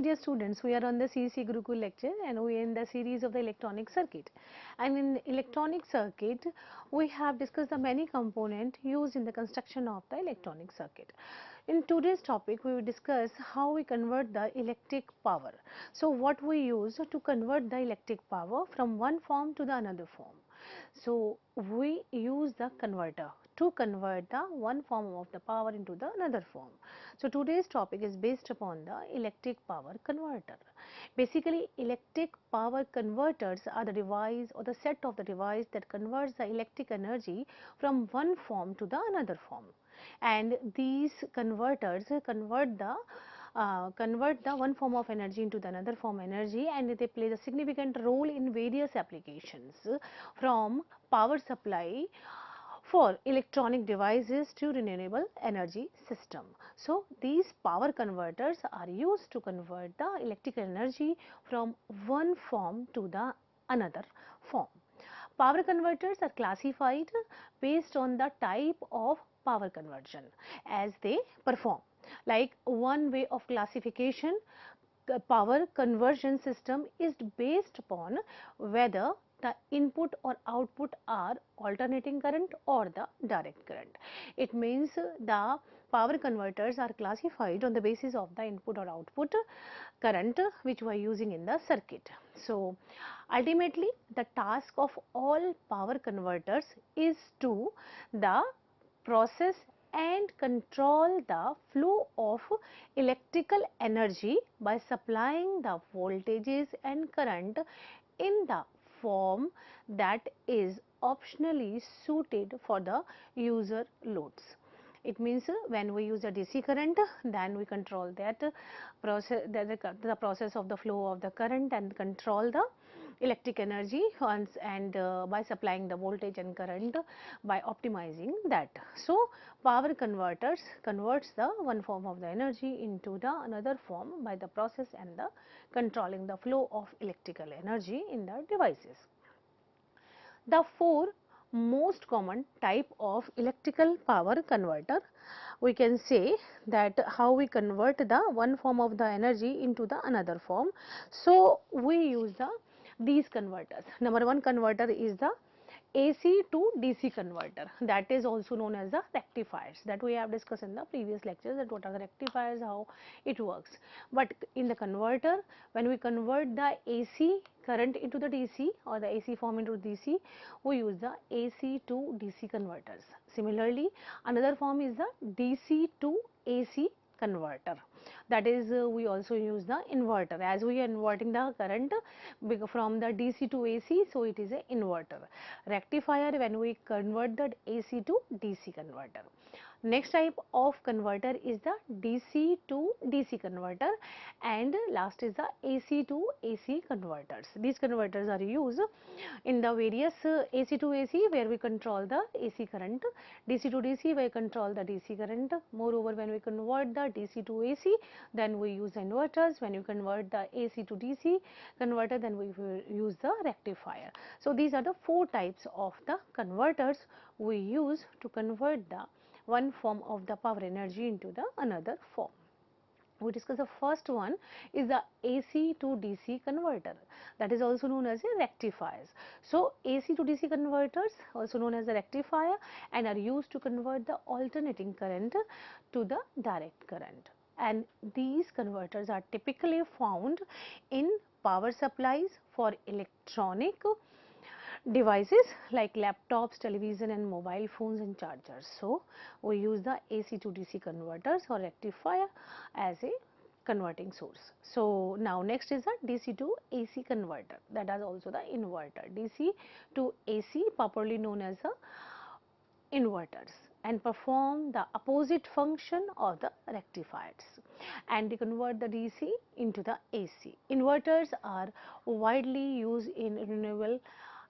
dear students, we are on the CEC Gurukul lecture and we are in the series of the electronic circuit. And in the electronic circuit, we have discussed the many components used in the construction of the electronic circuit. In today's topic, we will discuss how we convert the electric power. So, what we use to convert the electric power from one form to the another form. So, we use the converter to convert the one form of the power into the another form. So, today's topic is based upon the electric power converter. Basically, electric power converters are the device or the set of the device that converts the electric energy from one form to the another form. And these converters convert the one form of energy into the another form energy, and they play a significant role in various applications from power supply for electronic devices to renewable energy system. So, these power converters are used to convert the electrical energy from one form to the another form. Power converters are classified based on the type of power conversion as they perform. Like one way of classification, the power conversion system is based upon whether the input or output are alternating current or the direct current. It means the power converters are classified on the basis of the input or output current which we are using in the circuit. So, ultimately the task of all power converters is to the process and control the flow of electrical energy by supplying the voltages and current in the form that is optionally suited for the user loads. It means when we use a DC current, then we control that process, the process of the flow of the current and control the electric energy and by supplying the voltage and current by optimizing that. So, power converters converts the one form of the energy into the another form by the process and the controlling the flow of electrical energy in the devices. The four most common type of electrical power converter, we can say that how we convert the one form of the energy into the another form. So, we use these converters. Number one converter is the AC to DC converter, that is also known as the rectifiers, that we have discussed in the previous lectures, that what are the rectifiers, how it works. But in the converter, when we convert the AC current into the DC or the AC form into DC, we use the AC to DC converters. Similarly, another form is the DC to AC converter, that is we also use the inverter, as we are inverting the current from the DC to AC, so it is a inverter. Rectifier, when we convert the AC to DC converter. Next type of converter is the DC to DC converter, and last is the AC to AC converters. These converters are used in the various AC to AC where we control the AC current, DC to DC where we control the DC current. Moreover, when we convert the DC to AC, then we use inverters. When you convert the AC to DC converter, then we will use the rectifier. So, these are the four types of the converters we use to convert the one form of the power energy into the another form. We discuss the first one is the AC to DC converter, that is also known as a rectifiers. So, AC to DC converters also known as a rectifier and are used to convert the alternating current to the direct current, and these converters are typically found in power supplies for electronic devices like laptops, television and mobile phones and chargers. So, we use the AC to DC converters or rectifier as a converting source. So, now next is the DC to AC converter, that is also the inverter. DC to AC, properly known as the inverters, and perform the opposite function of the rectifiers, and they convert the DC into the AC. Inverters are widely used in renewable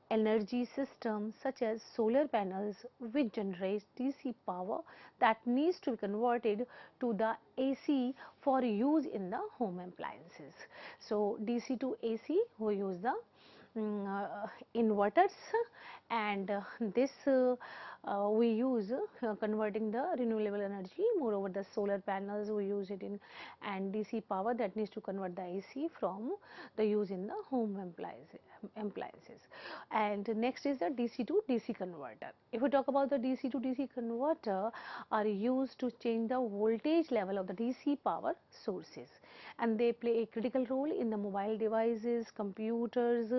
energy systems such as solar panels, which generate DC power that needs to be converted to the AC for use in the home appliances. So, DC to AC, we use the inverters, and this we use converting the renewable energy. Moreover, the solar panels we use it in, and DC power that needs to convert the AC from the use in the home appliances. And next is the DC to DC converter. If we talk about the DC to DC converter, are used to change the voltage level of the DC power sources, and they play a critical role in the mobile devices, computers,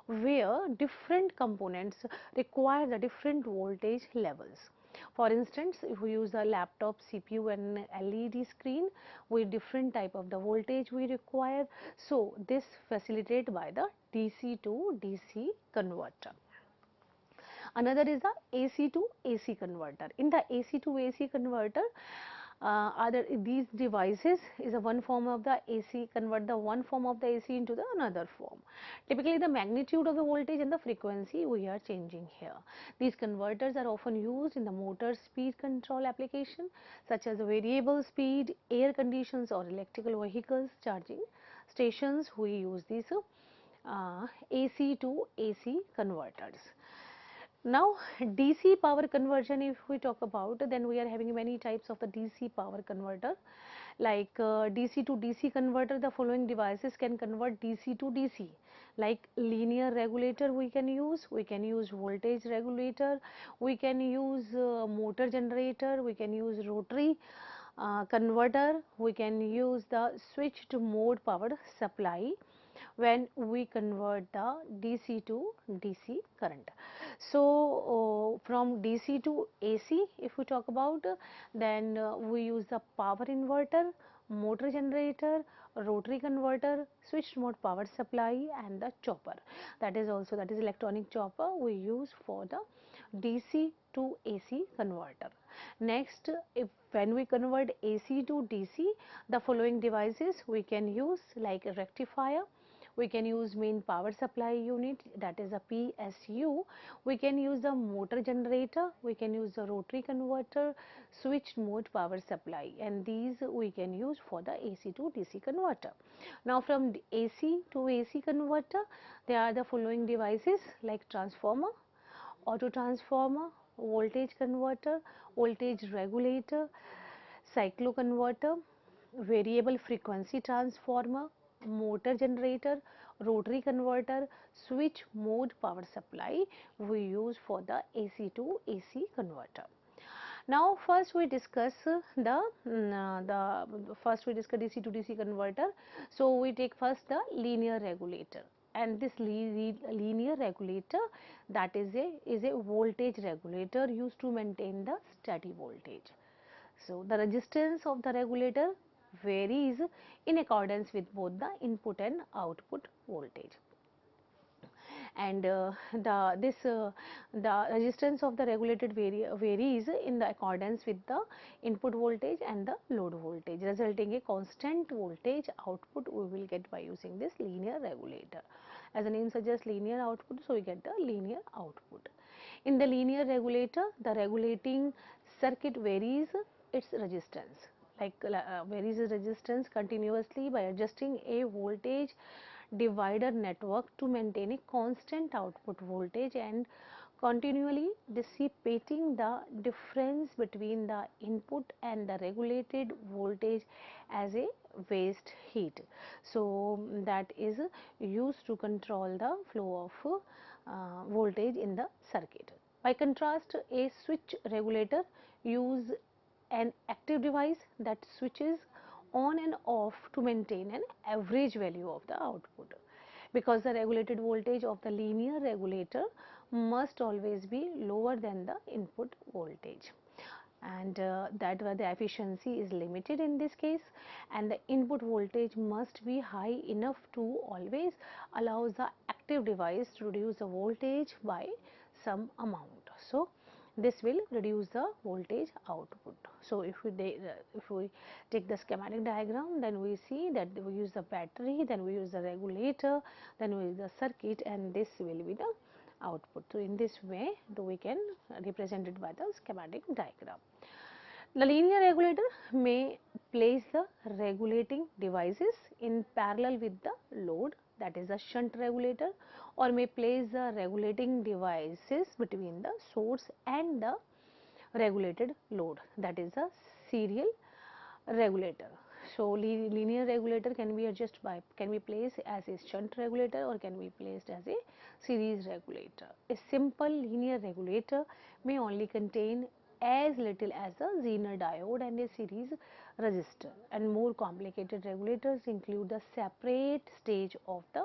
where different components require the different voltage levels. For instance, if we use a laptop CPU and LED screen with different type of the voltage we require, so this facilitated by the DC to DC converter. Another is the AC to AC converter. In the AC to AC converter, other these devices is a one form of the AC, convert the one form of the AC into the another form. Typically, the magnitude of the voltage and the frequency we are changing here. These converters are often used in the motor speed control application, such as the variable speed, air conditions, or electrical vehicles charging stations. We use these AC to AC converters. Now, DC power conversion, if we talk about, then we are having many types of the DC power converter, like DC to DC converter. The following devices can convert DC to DC, like linear regulator we can use voltage regulator, we can use motor generator, we can use rotary converter, we can use the switched mode power supply when we convert the DC to DC current. So, from DC to AC, if we talk about, then we use the power inverter, motor generator, rotary converter, switched mode power supply, and the chopper. That is electronic chopper we use for the DC to AC converter. Next, if when we convert AC to DC, the following devices we can use, like a rectifier, we can use main power supply unit, that is a PSU, we can use the motor generator, we can use the rotary converter, switched mode power supply, and these we can use for the AC to DC converter. Now, from AC to AC converter, there are the following devices, like transformer, auto transformer, voltage converter, voltage regulator, cycloconverter, variable frequency transformer, motor generator, rotary converter, switch mode power supply we use for the AC to AC converter. Now, first we discuss DC to DC converter. So, we take first the linear regulator, and this linear regulator, that is a voltage regulator used to maintain the steady voltage. So, the resistance of the regulator varies in accordance with both the input and output voltage, and the resistance of the regulated varies in the accordance with the input voltage and the load voltage, resulting a constant voltage output we will get by using this linear regulator. As the name suggests, linear output, so we get the linear output. In the linear regulator, the regulating circuit varies its resistance, varies its resistance continuously by adjusting a voltage divider network to maintain a constant output voltage and continually dissipating the difference between the input and the regulated voltage as a waste heat. So, that is used to control the flow of voltage in the circuit. By contrast, a switch regulator use an active device that switches on and off to maintain an average value of the output, because the regulated voltage of the linear regulator must always be lower than the input voltage, and that where the efficiency is limited in this case, and the input voltage must be high enough to always allows the active device to reduce the voltage by some amount. So, this will reduce the voltage output. So, if we take the schematic diagram, then we see that we use the battery, then we use the regulator, then we use the circuit, and this will be the output. So, in this way we can represent it by the schematic diagram. The linear regulator may place the regulating devices in parallel with the load that is a shunt regulator, or may place the regulating devices between the source and the regulated load, that is a serial regulator. So linear regulator can be adjusted by, can be placed as a shunt regulator or can be placed as a series regulator. A simple linear regulator may only contain as little as a Zener diode and a series resistor, and more complicated regulators include the separate stage of the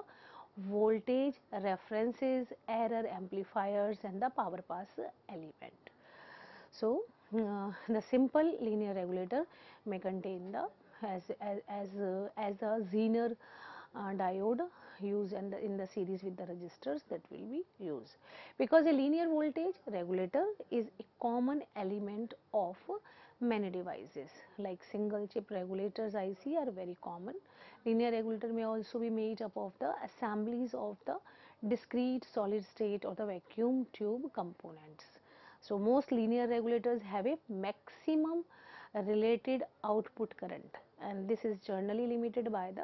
voltage, references, error amplifiers and the power pass element. So, the simple linear regulator may contain the as a Zener diode used in the series with the resistors that will be used, because a linear voltage regulator is a common element of many devices, like single chip regulators IC are very common. Linear regulator may also be made up of the assemblies of the discrete solid state or the vacuum tube components. So, most linear regulators have a maximum related output current, and this is generally limited by the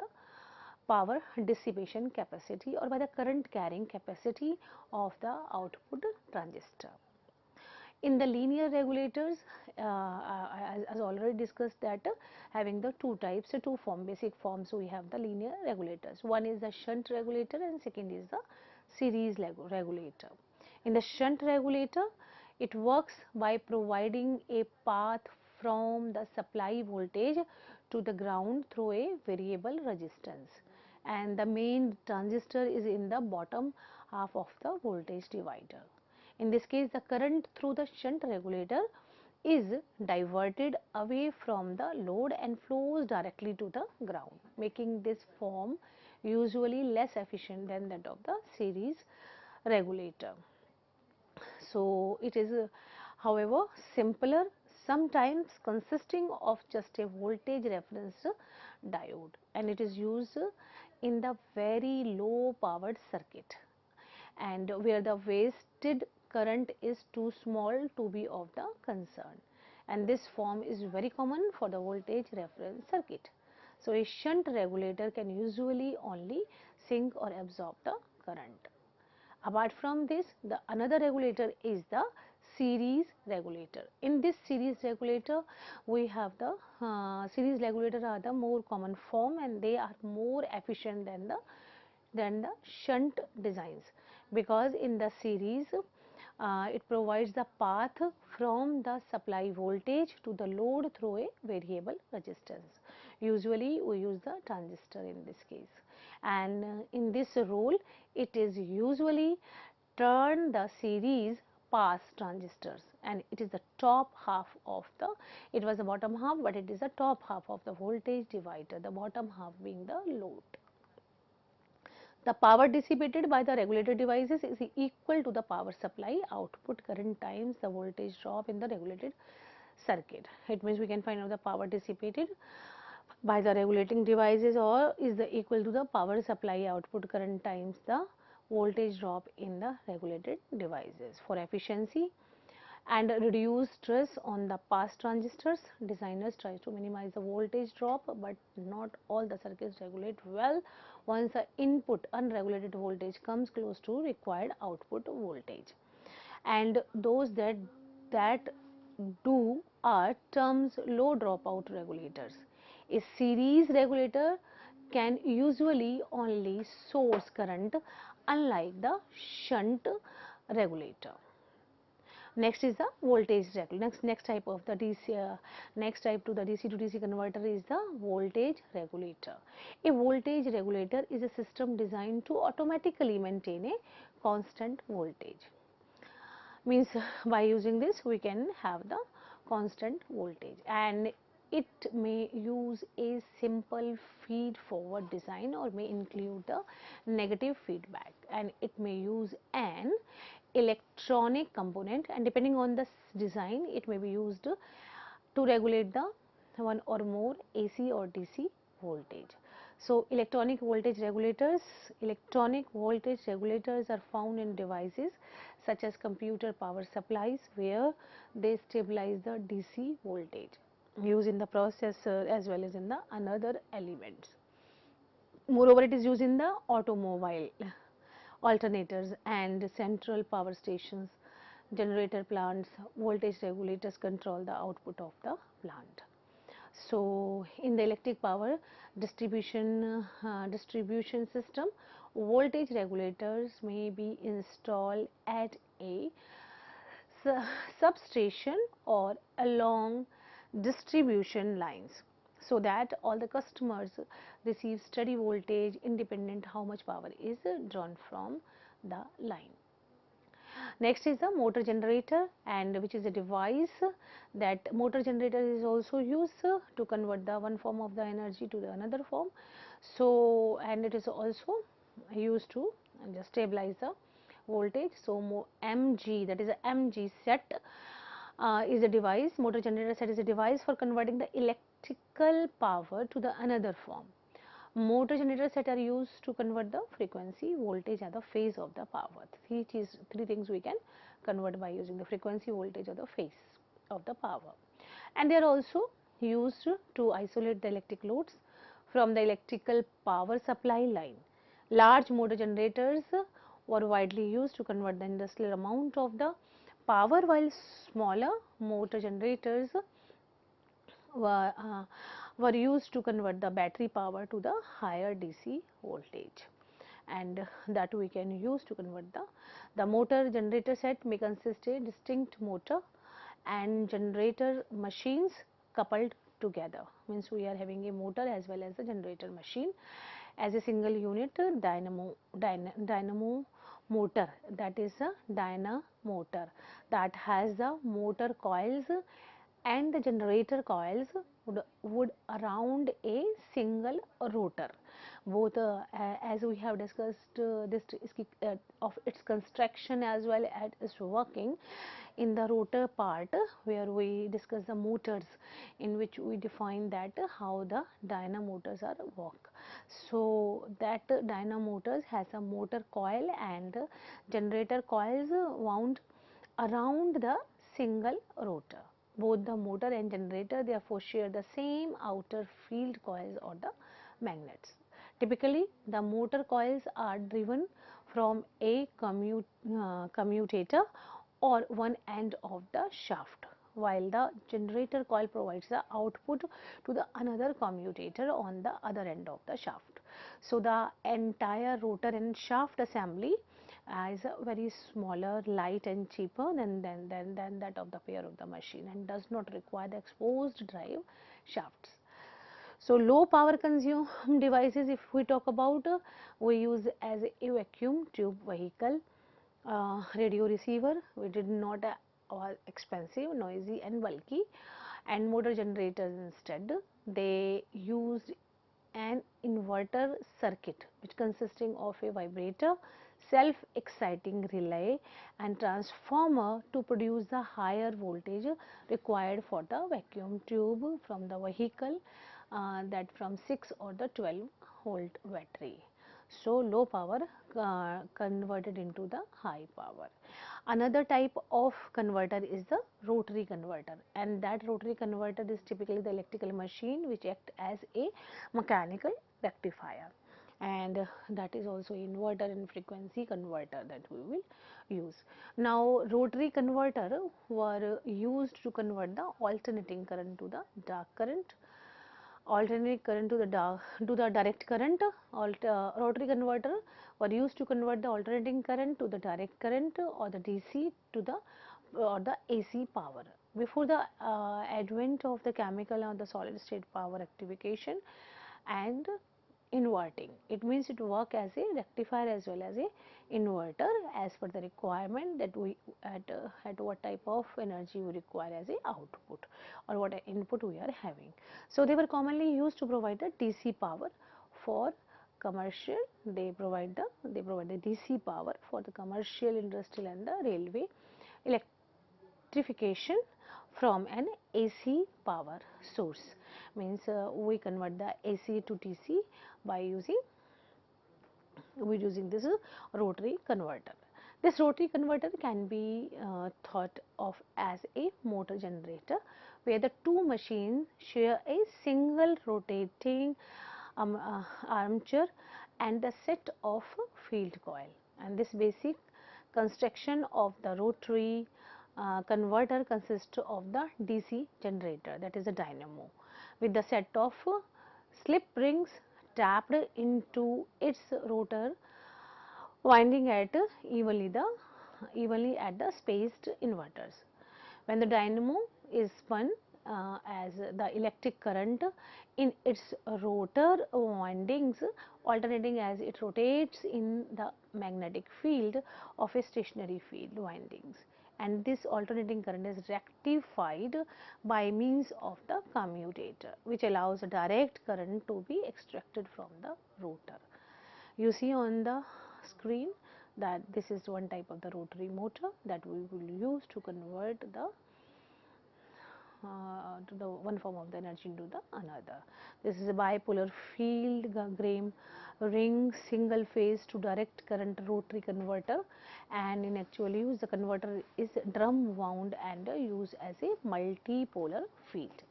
power dissipation capacity or by the current carrying capacity of the output transistor. In the linear regulators, as already discussed, that having the two types, two basic forms, we have the linear regulators. One is the shunt regulator and second is the series regulator. In the shunt regulator, it works by providing a path from the supply voltage to the ground through a variable resistance, and the main transistor is in the bottom half of the voltage divider. In this case, the current through the shunt regulator is diverted away from the load and flows directly to the ground, making this form usually less efficient than that of the series regulator. So, it is however simpler, sometimes consisting of just a voltage reference diode, and it is used in the very low powered circuit and where the wasted current is too small to be of the concern, and this form is very common for the voltage reference circuit. So, a shunt regulator can usually only sink or absorb the current. Apart from this, the another regulator is the series regulator. In this series regulator, we have the series regulator are the more common form, and they are more efficient than the shunt designs, because in the series it provides the path from the supply voltage to the load through a variable resistance. Usually we use the transistor in this case, and in this role it is usually turn the series pass transistors, and it is the top half of the, it was the bottom half, but it is the top half of the voltage divider, the bottom half being the load. The power dissipated by the regulated devices is equal to the power supply output current times the voltage drop in the regulated circuit. It means we can find out the power dissipated by the regulating devices or is the equal to the power supply output current times the voltage drop in the regulated devices. For efficiency and reduce stress on the pass transistors, designers try to minimize the voltage drop, but not all the circuits regulate well once the input unregulated voltage comes close to required output voltage, and those that do are terms low dropout regulators. A series regulator can usually only source current, unlike the shunt regulator. Next is the voltage regulator. Next type of the DC, next type to the DC to DC converter is the voltage regulator. A voltage regulator is a system designed to automatically maintain a constant voltage. Means by using this we can have the constant voltage, and it may use a simple feed forward design or may include the negative feedback, and it may use an electronic component, and depending on the design it may be used to regulate the one or more AC or DC voltage. So, electronic voltage regulators are found in devices such as computer power supplies, where they stabilize the DC voltage used in the processor as well as in the another elements. Moreover, it is used in the automobile, alternators and central power stations, generator plants, voltage regulators control the output of the plant. So, in the electric power distribution system, voltage regulators may be installed at a substation or along distribution lines, so that all the customers receive steady voltage independent how much power is drawn from the line. Next is the motor generator, and which is a device that motor generator is also used to convert the one form of the energy to the another form. So, and it is also used to just stabilize the voltage. So, MG, that is a MG set is a device, motor generator set is a device for converting the electrical power to the another form. Motor generator set are used to convert the frequency, voltage and the phase of the power. Three things we can convert by using the frequency, voltage or the phase of the power. And they are also used to isolate the electric loads from the electrical power supply line. Large motor generators were widely used to convert the industrial amount of the power, while smaller motor generators were, uh, were used to convert the battery power to the higher DC voltage, and that we can use to convert the motor generator set may consist a distinct motor and generator machines coupled together. Means we are having a motor as well as a generator machine as a single unit dynamo motor, that is a dynamotor that has the motor coils and the generator coils would around a single rotor. Both as we have discussed this of its construction as well as its working in the rotor part, where we discuss the motors, in which we define that how the dynamotors are work. So that dynamotors has a motor coil and generator coils wound around the single rotor. Both the motor and generator therefore share the same outer field coils or the magnets. Typically, the motor coils are driven from a commutator or one end of the shaft, while the generator coil provides the output to the another commutator on the other end of the shaft. So, the entire rotor and shaft assembly is very smaller, light and cheaper than that of the pair of the machine, and does not require the exposed drive shafts. So, low power consume devices, if we talk about, we use as a vacuum tube vehicle, radio receiver, which did not all expensive, noisy and bulky, and motor generators instead. They used an inverter circuit which consisting of a vibrator, self-exciting relay and transformer to produce the higher voltage required for the vacuum tube from the vehicle, that from 6 or the 12 volt battery. So, low power converted into the high power. Another type of converter is the rotary converter, and that rotary converter is typically the electrical machine which act as a mechanical rectifier, and that is also inverter and frequency converter that we will use. Now, rotary converter were used to convert the alternating current to the dark current, alternate current to the direct current. Rotary converter were used to convert the alternating current to the direct current or the DC to the or the AC power. Before the advent of the chemical or the solid state power rectification and inverting, it means it work as a rectifier as well as a inverter as per the requirement that we at what type of energy we require as a output or what input we are having. So, they were commonly used to provide the DC power for commercial. They provide the DC power for the commercial, industrial and the railway electrification from an AC power source. Means we convert the AC to DC by using this rotary converter. This rotary converter can be thought of as a motor generator, where the two machines share a single rotating armature and a set of field coil. And this basic construction of the rotary converter consists of the DC generator, that is a dynamo, with the set of slip rings tapped into its rotor, winding at evenly at the spaced inverters. When the dynamo is spun, as the electric current in its rotor windings alternating as it rotates in the magnetic field of a stationary field windings, and this alternating current is rectified by means of the commutator, which allows a direct current to be extracted from the rotor. You see on the screen that this is one type of the rotary motor that we will use to convert the to the one form of the energy into the another. This is a bipolar field Graham ring single phase to direct current rotary converter, and in actual use the converter is drum wound and used as a multipolar field.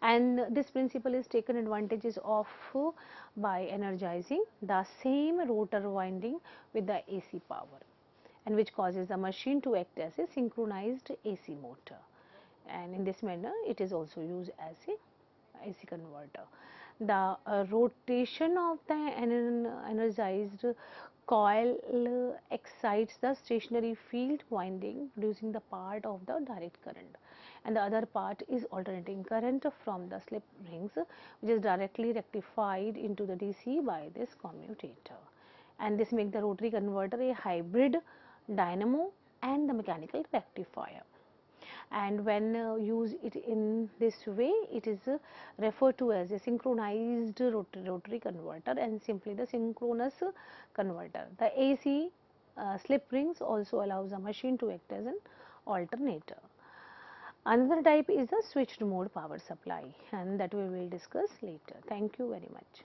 And this principle is taken advantages of by energizing the same rotor winding with the AC power, and which causes the machine to act as a synchronized AC motor, and in this manner it is also used as a AC converter. The rotation of the energized coil excites the stationary field winding, producing the part of the direct current, and the other part is alternating current from the slip rings, which is directly rectified into the DC by this commutator, and this makes the rotary converter a hybrid dynamo and the mechanical rectifier. And when use it in this way, it is referred to as a synchronized rotary converter and simply the synchronous converter. The AC slip rings also allows a machine to act as an alternator. Another type is the switched mode power supply, and that we will discuss later. Thank you very much.